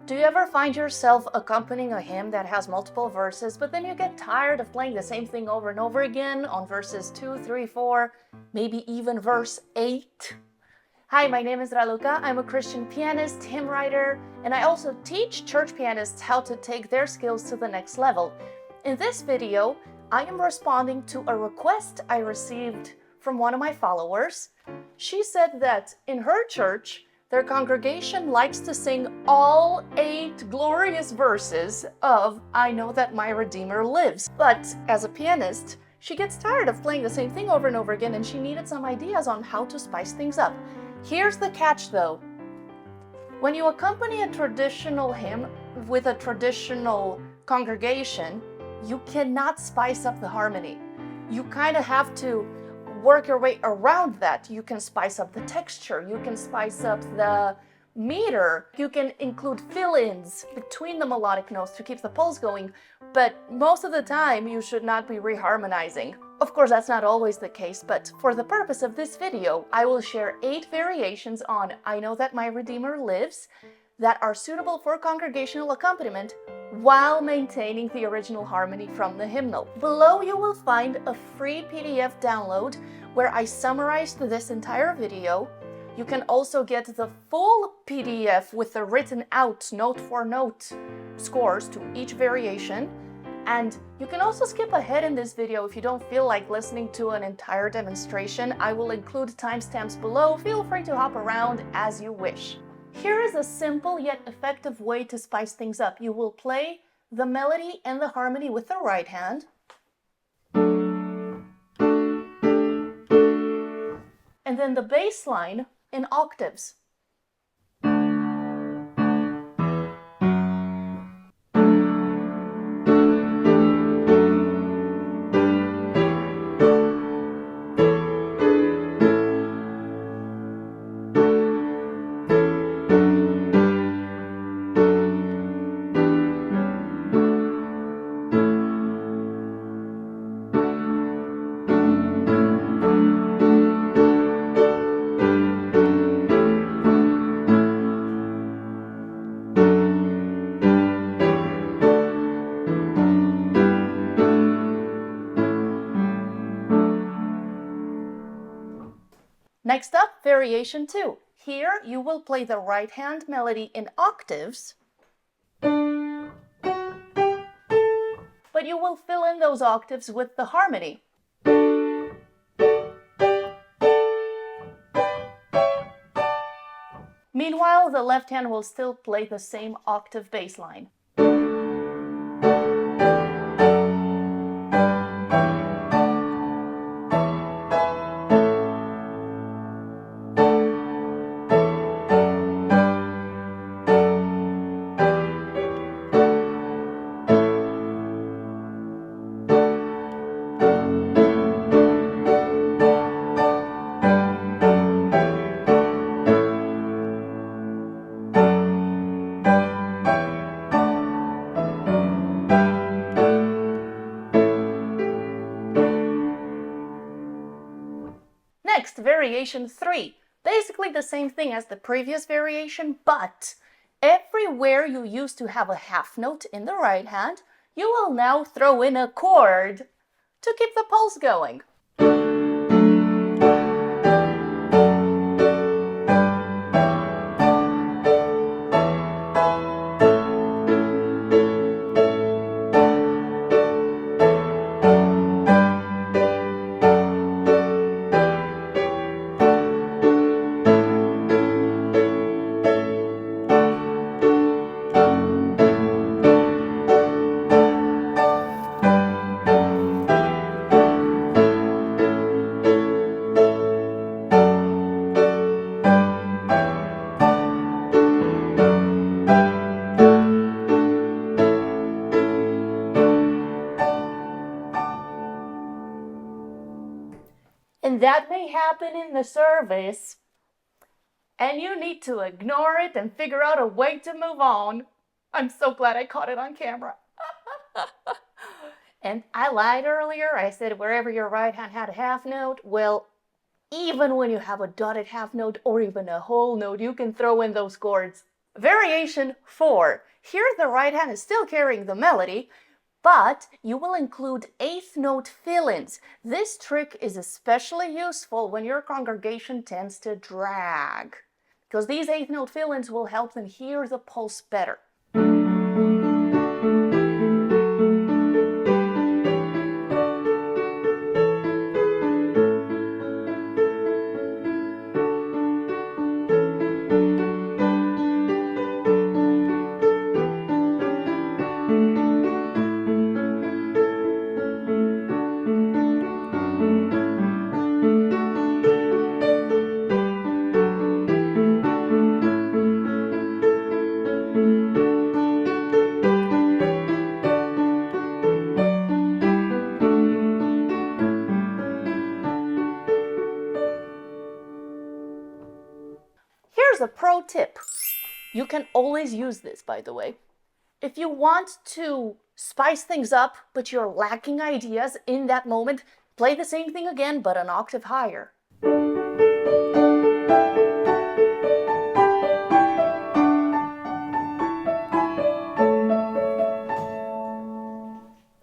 Do you ever find yourself accompanying a hymn that has multiple verses, but then you get tired of playing the same thing over and over again on verses 2, 3, 4, maybe even verse 8? Hi, my name is Raluca. I'm a Christian pianist, hymn writer, and I also teach church pianists how to take their skills to the next level. In this video, I am responding to a request I received from one of my followers. She said that in her church, their congregation likes to sing all 8 glorious verses of I Know That My Redeemer Lives. But as a pianist, she gets tired of playing the same thing over and over again, and she needed some ideas on how to spice things up. Here's the catch though. When you accompany a traditional hymn with a traditional congregation, you cannot spice up the harmony. You kind of have to work your way around that. You can spice up the texture, you can spice up the meter, you can include fill-ins between the melodic notes to keep the pulse going, but most of the time you should not be reharmonizing. Of course, that's not always the case, but for the purpose of this video, I will share 8 variations on I Know That My Redeemer Lives that are suitable for congregational accompaniment while maintaining the original harmony from the hymnal. Below you will find a free PDF download where I summarized this entire video. You can also get the full PDF with the written out note for note scores to each variation. And you can also skip ahead in this video if you don't feel like listening to an entire demonstration. I will include timestamps below. Feel free to hop around as you wish. Here is a simple yet effective way to spice things up. You will play the melody and the harmony with the right hand. And then the bass line in octaves. Next up, variation 2. Here you will play the right hand melody in octaves, but you will fill in those octaves with the harmony. Meanwhile, the left hand will still play the same octave bass line. Next, variation 3. Basically the same thing as the previous variation, but everywhere you used to have a half note in the right hand, you will now throw in a chord to keep the pulse going. And that may happen in the service, and you need to ignore it and figure out a way to move on. I'm so glad I caught it on camera. And I lied earlier. I said wherever your right hand had a half note. Well, even when you have a dotted half note or even a whole note, you can throw in those chords. Variation 4. Here the right hand is still carrying the melody, but you will include eighth note fill-ins. This trick is especially useful when your congregation tends to drag, because these eighth note fill-ins will help them hear the pulse better. Here's a pro tip. You can always use this, by the way. If you want to spice things up, but you're lacking ideas in that moment, play the same thing again, but an octave higher.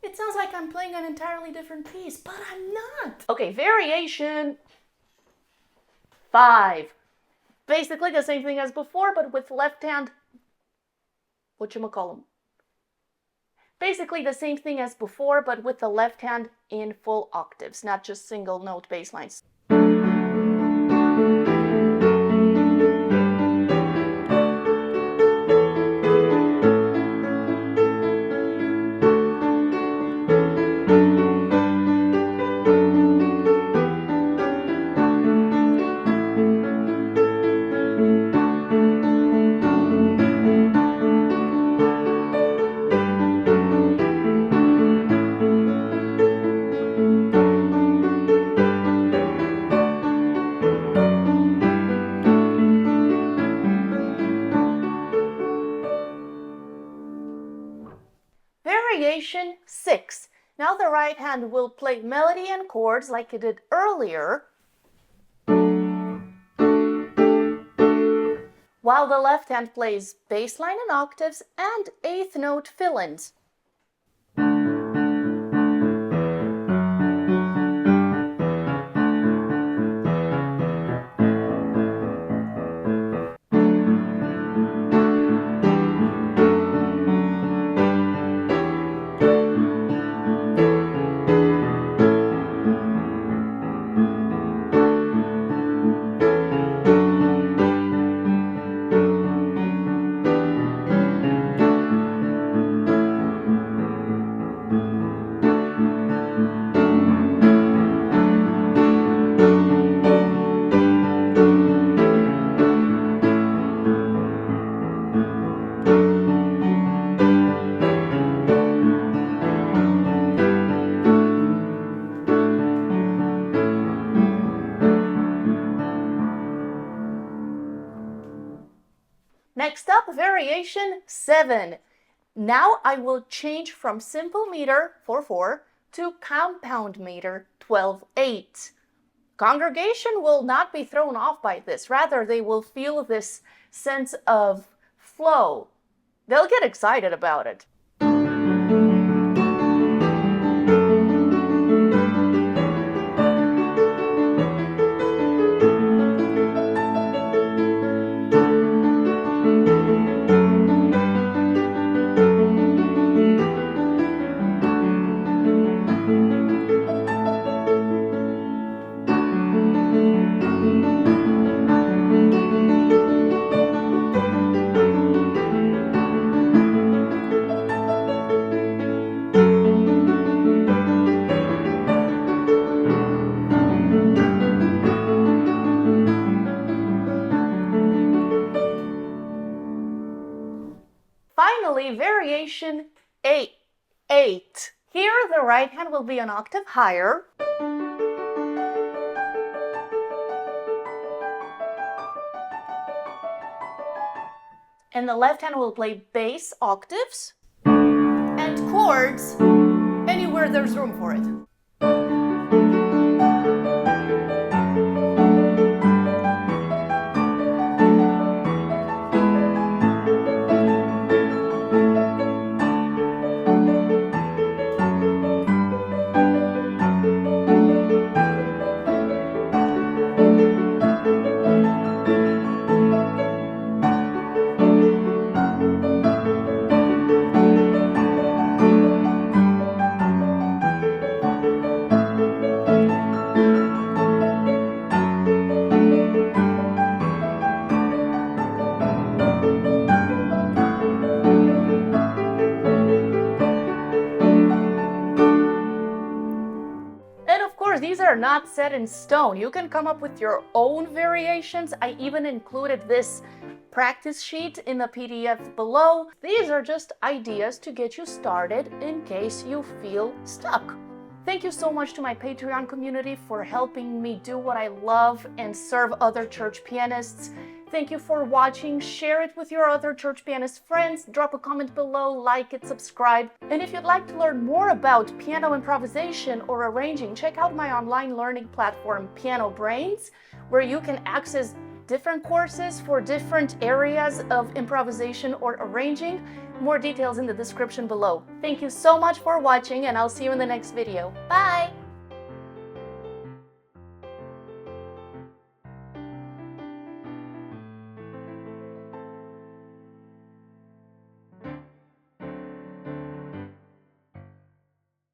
It sounds like I'm playing an entirely different piece, but I'm not. Okay, variation 5. Basically the same thing as before, but with left hand, whatchamacallem. Basically the same thing as before, but with the left hand in full octaves, not just single note bass lines. Variation 6. Now the right hand will play melody and chords like it did earlier, while the left hand plays bass line and octaves and eighth note fill-ins. Next up, variation 7. Now I will change from simple meter 4/4 to compound meter 12/8. Congregation will not be thrown off by this. Rather, they will feel this sense of flow. They'll get excited about it. Finally, variation 8. Here, the right hand will be an octave higher. And the left hand will play bass octaves and chords anywhere there's room for it. not set in stone. You can come up with your own variations. I even included this practice sheet in the PDF below. These are just ideas to get you started in case you feel stuck. Thank you so much to my Patreon community for helping me do what I love and serve other church pianists. Thank you for watching. Share it with your other church pianist friends. Drop a comment below, like it, subscribe. And if you'd like to learn more about piano improvisation or arranging, check out my online learning platform, Piano Brains, where you can access different courses for different areas of improvisation or arranging. More details in the description below. Thank you so much for watching, and I'll see you in the next video. Bye!